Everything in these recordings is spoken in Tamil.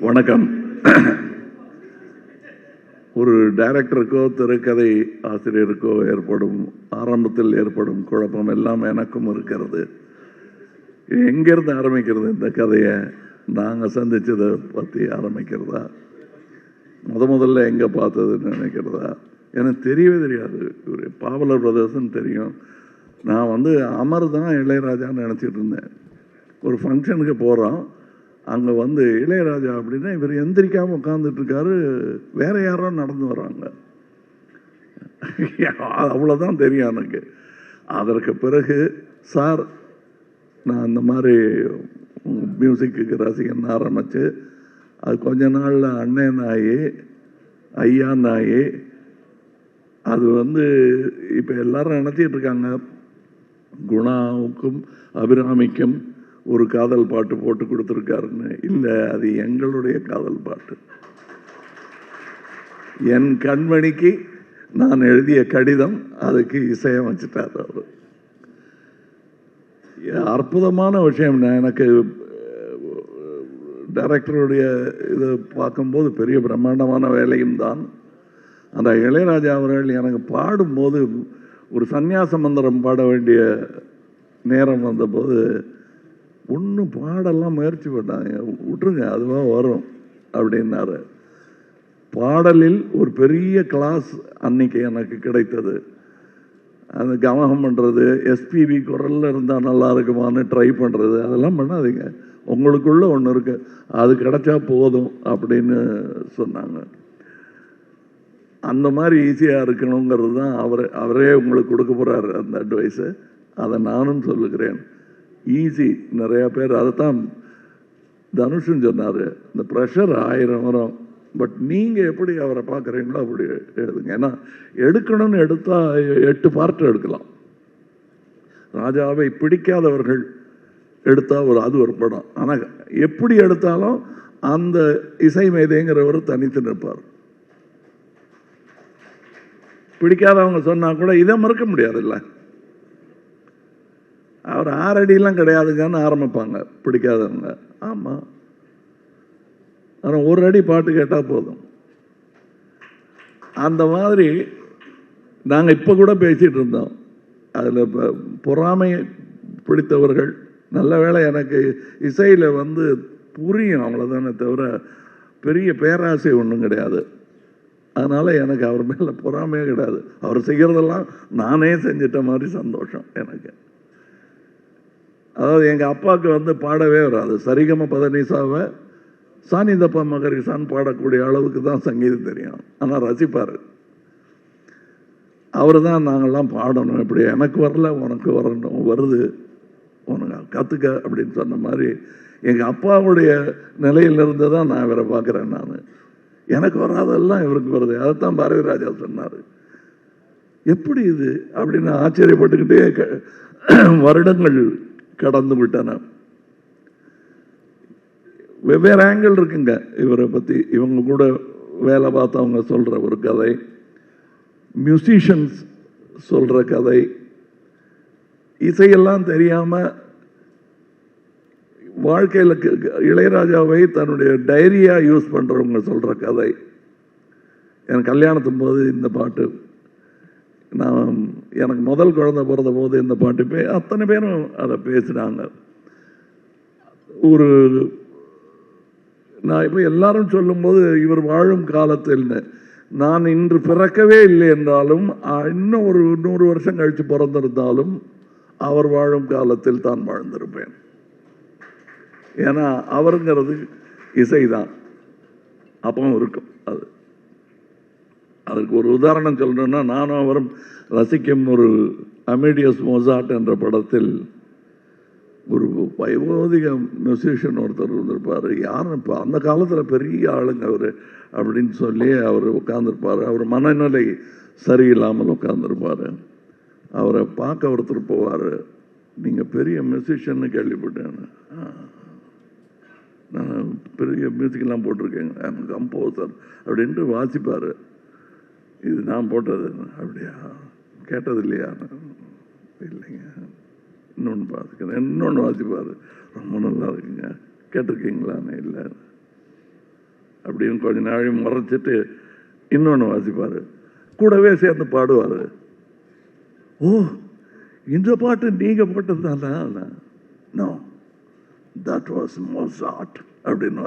வணக்கம். ஒரு டைரக்டருக்கோ திரைக்கதை ஆசிரியருக்கோ ஆரம்பத்தில் ஏற்படும் குழப்பம் எல்லாம் எனக்கும் இருக்கிறது. எங்கிருந்து ஆரம்பிக்கிறது? இந்த கதையை நாங்கள் சந்திச்சதை பற்றி ஆரம்பிக்கிறதா, முதல்ல எங்கே பார்த்ததுன்னு நினைக்கிறதா? எனக்கு தெரியவே தெரியாது. ஒரு பாவலர் பிரதர்ஸ்ன்னு தெரியும். நான் அமர் தான் இளையராஜான்னு நினச்சிட்டு இருந்தேன். ஒரு ஃபங்க்ஷனுக்கு போகிறோம், அங்கே இளையராஜா அப்படின்னா இவர் எந்திரிக்காமல் உட்காந்துட்டு இருக்காரு, வேற யாரோ நடந்து வராங்க. அவ்வளோதான் தெரியும் எனக்கு. அதற்கு பிறகு சார் நான் இந்த மாதிரி மியூசிக்கு ரசிகன் ஆரம்பிச்சு அது கொஞ்ச நாளில் அண்ணன் ஆகி ஐயா ஆகி அது இப்போ எல்லாரும் நினச்சிட்டு இருக்காங்க குணாவுக்கும் அபிராமிக்கும் ஒரு காதல் பாட்டு போட்டு கொடுத்துருக்காருன்னு. இல்லை, அது எங்களுடைய காதல் பாட்டு. என் கண்மணிக்கு நான் எழுதிய கடிதம், அதுக்கு இசையமைச்சிட்டார் அவர். அற்புதமான விஷயம். எனக்கு டைரக்டருடைய இதை பார்க்கும்போது பெரிய பிரம்மாண்டமான வேலையும் தான். அந்த இளையராஜா அவர்கள் எனக்கு பாடும்போது ஒரு சந்நியாச மந்திரம் பாட வேண்டிய நேரம் வந்தபோது ஒன்றும் பாடெல்லாம் முயற்சி பண்ணாங்க, விட்டுருங்க அதுவாக வரும் அப்படின்னாரு. பாடலில் ஒரு பெரிய கிளாஸ் அன்னைக்கு எனக்கு கிடைத்தது. அந்த கவனம் பண்ணுறது, எஸ்பிபி குரலில் இருந்தால் நல்லா இருக்குமான்னு ட்ரை பண்ணுறது, அதெல்லாம் பண்ணாதீங்க, உங்களுக்குள்ள ஒன்று இருக்கு, அது கிடைச்சா போதும் அப்படின்னு சொன்னாங்க. அந்த மாதிரி ஈஸியாக இருக்கணுங்கிறது தான் அவரே உங்களுக்கு கொடுக்க போகிறார் அந்த அட்வைஸு. அதை நானும் சொல்லுகிறேன். ஈஸி. நிறையா பேர் அதைத்தான் தனுஷும் சொன்னார், இந்த ப்ரெஷர் 1000 வரும், பட் நீங்கள் எப்படி அவரை பார்க்குறீங்களோ அப்படி எழுதுங்க. ஏன்னா எடுக்கணும்னு எடுத்தால் 8 பார்ட் எடுக்கலாம். ராஜாவை பிடிக்காதவர்கள் எடுத்தால் அது ஒரு படம். ஆனால் எப்படி எடுத்தாலும் அந்த இசை மேதைங்கிறவர் தனித்து நிற்பார். பிடிக்காதவங்க சொன்னால் கூட இதை மறுக்க முடியாதுல்ல. அவர் 6 அடியெல்லாம் கிடையாதுங்கன்னு ஆரம்பிப்பாங்க பிடிக்காதவங்க. ஆமாம், ஆனால் 1 அடி பாட்டு கேட்டால் போதும். அந்த மாதிரி நாங்கள் இப்போ கூட பேசிகிட்டு இருந்தோம். அதில் இப்போ பொறாமை பிடித்தவர்கள், நல்ல வேளை எனக்கு இசையில் புரியும் அவ்வளோதானே தவிர பெரிய பேராசை ஒன்றும் கிடையாது. அதனால் எனக்கு அவர் மேலே பொறாமையே கிடையாது. அவர் செய்கிறதெல்லாம் நானே செஞ்சிட்ட மாதிரி சந்தோஷம் எனக்கு. அதாவது எங்கள் அப்பாவுக்கு பாடவே வராது. சரிகம பதனிசாவை சானிதப்பா மகரிசான் பாடக்கூடிய அளவுக்கு தான் சங்கீதம் தெரியும். ஆனால் ரசிப்பார். அவர் தான் நாங்கள்லாம் பாடணும், இப்படி எனக்கு வரல உனக்கு வரணும், வருது உனக்கு கற்றுக்க அப்படின்னு சொன்ன மாதிரி எங்கள் அப்பாவுடைய நிலையிலிருந்து தான் நான் இவரை பார்க்குறேன். நான் எனக்கு வராதெல்லாம் இவருக்கு வருது. அதைத்தான் பாரதி ராஜா சொன்னார். எப்படி இது அப்படின்னு ஆச்சரியப்பட்டுக்கிட்டே வருடங்கள் கடந்து விட்டன. வெவ்வேறு ஆங்கிள் இருக்குங்க இவரை பற்றி. இவங்க கூட வேலை பார்த்தவங்க சொல்கிற ஒரு கதை, மியூசிஷியன்ஸ் சொல்கிற கதை, இசையெல்லாம் தெரியாமல் வாழ்க்கையில் இளையராஜாவை தன்னுடைய டைரியாக யூஸ் பண்ணுறவங்க சொல்கிற கதை. எனக்கு கல்யாணத்தும் போது இந்த பாட்டு, எனக்கு முதல் குழந்தை பிறந்த போது இந்த பாட்டு அத்தனை பேரும் அதை பேசினாங்க. நான் இப்போ எல்லாரும் சொல்லும்போது இவர் வாழும் காலத்தில் நான் இன்று பிறக்கவே இல்லை என்றாலும் இன்னும் ஒரு 100 வருஷம் கழித்து பிறந்திருந்தாலும் அவர் வாழும் காலத்தில் தான் வாழ்ந்திருப்பேன். ஏன்னா அவருங்கிறது இசைதான் அப்பவும் இருக்கும். அதுக்கு ஒரு உதாரணம் சொல்லணும்னா, நானும் அவரும் ரசிக்கும் ஒரு அமேடியஸ் மோசார்ட் என்ற படத்தில் ஒரு வைவோதிக மியூசிஷியன் ஒருத்தர் இருந்திருப்பார். யாரும் இப்போ அந்த காலத்தில் பெரிய ஆளுங்க அவர் அப்படின்னு சொல்லி அவர் உட்காந்துருப்பார். அவர் மனநிலை சரியில்லாமல் உட்காந்துருப்பார். அவரை பார்க்க ஒருத்தர் போவார், நீங்கள் பெரிய மியூசிஷியன்னு கேள்விப்பட்டேன், நான் பெரிய மியூசிக்கெல்லாம் போட்டிருக்கேங்க, கம்போசர் அப்படின்ட்டு வாசிப்பார். இது நான் போட்டது. அப்படியா, கேட்டது இல்லையா? இல்லைங்க, இன்னொன்று பார்த்துக்கிறேன், இன்னொன்று வாசிப்பார், ரொம்ப நல்லா இருக்குங்க, கேட்டிருக்கீங்களான்னு. இல்லை, அப்படின்னு கொஞ்ச நாள் மறைச்சிட்டு இன்னொன்று வாசிப்பார், கூடவே சேர்ந்து பாடுவார். ஓ, இந்த பாட்டு நீங்க போட்டது தானா? நோ, தட் வாஸ் மொசார்ட் அப்படின்னு.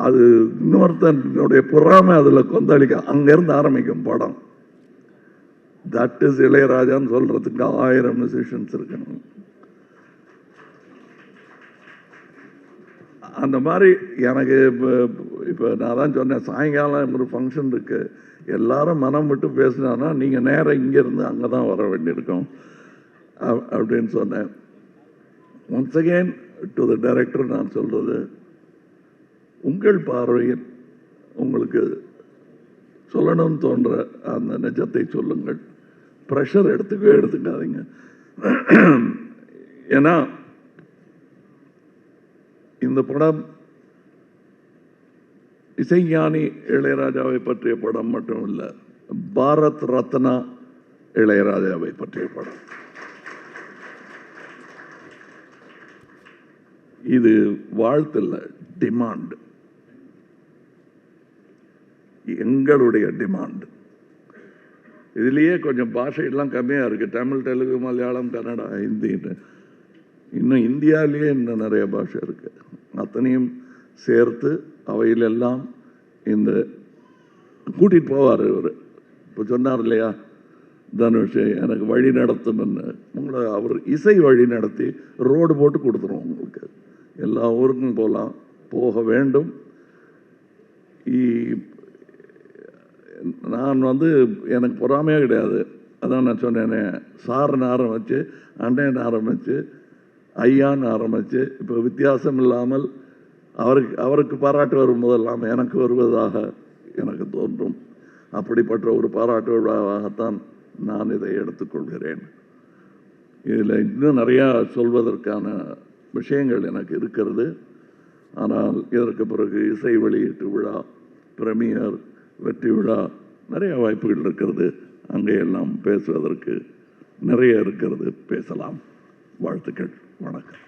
அது இன்னொருத்தனுடைய பொறாமை அதில் கொந்தளிக்க அங்கிருந்து ஆரம்பிக்கும் படம். தட் இஸ் இளையராஜான்னு சொல்றதுக்கு 1000 மியூசிஷியன்ஸ் இருக்கணும். அந்த மாதிரி எனக்கு இப்போ நான் தான் சொன்னேன், சாயங்காலம் ஒரு ஃபங்க்ஷன் இருக்கு, எல்லாரும் மனம் விட்டு பேசினான்னா நீங்கள் நேரம் இங்கேருந்து அங்கே தான் வர வேண்டியிருக்கும் அப்படின்னு சொன்னேன். Once again to the director நான் சொல்றது, உங்கள் பார்வையில் உங்களுக்கு சொல்லணும்னு தோன்ற அந்த நிஜத்தை சொல்லுங்கள். ப்ரெஷர் எடுத்துக்காதீங்க. ஏன்னா இந்த படம் இசைஞானி இளையராஜாவை பற்றிய படம் மட்டும் இல்லை, பாரத் ரத்னா இளையராஜாவை பற்றிய படம். இது வாழ்த்துல டிமாண்ட், எங்களுடைய டிமாண்ட். இதுலயே கொஞ்சம் பாஷையெல்லாம் கம்மியா இருக்கு, தமிழ், தெலுங்கு, மலையாளம், கன்னடா, ஹிந்தி. இன்னும் இந்தியாவிலேயே இன்னும் நிறைய பாஷை இருக்கு. அத்தனையும் சேர்த்து அவையிலெல்லாம் இந்த கூட்டிட்டு போவார் இவர். இப்போ சொன்னார் இல்லையா தனுஷ், எனக்கு வழி நடத்தும், உங்களை அவர் இசை வழி நடத்தி ரோடு போட்டு கொடுத்துரும். உங்களுக்கு எல்லா ஊருக்கும் போகலாம், போக வேண்டும். நான் எனக்கு பொறாமையே கிடையாது. அதான் நான் சொன்னேனே, சார்னு ஆரம்பிச்சு, அண்ணன் ஆரம்பிச்சு, ஐயான்னு ஆரம்பிச்சு, இப்போ வித்தியாசம் இல்லாமல் அவருக்கு பாராட்டு வரும்போதெல்லாம் எனக்கு வருவதாக எனக்கு தோன்றும். அப்படிப்பட்ட ஒரு பாராட்டு விழாவாகத்தான் நான் இதை எடுத்துக்கொள்கிறேன். இதில் இன்னும் நிறையா சொல்வதற்கான விஷயங்கள் எனக்கு இருக்கிறது. ஆனால் இதற்கு பிறகு இசை வெளியீட்டு விழா, பிரீமியர், வெற்றி விழா, நிறைய வாய்ப்புகள் இருக்கிறது. அங்கேயெல்லாம் பேசுவதற்கு நிறைய இருக்கிறது, பேசலாம். வாழ்த்துக்கள், வணக்கம்.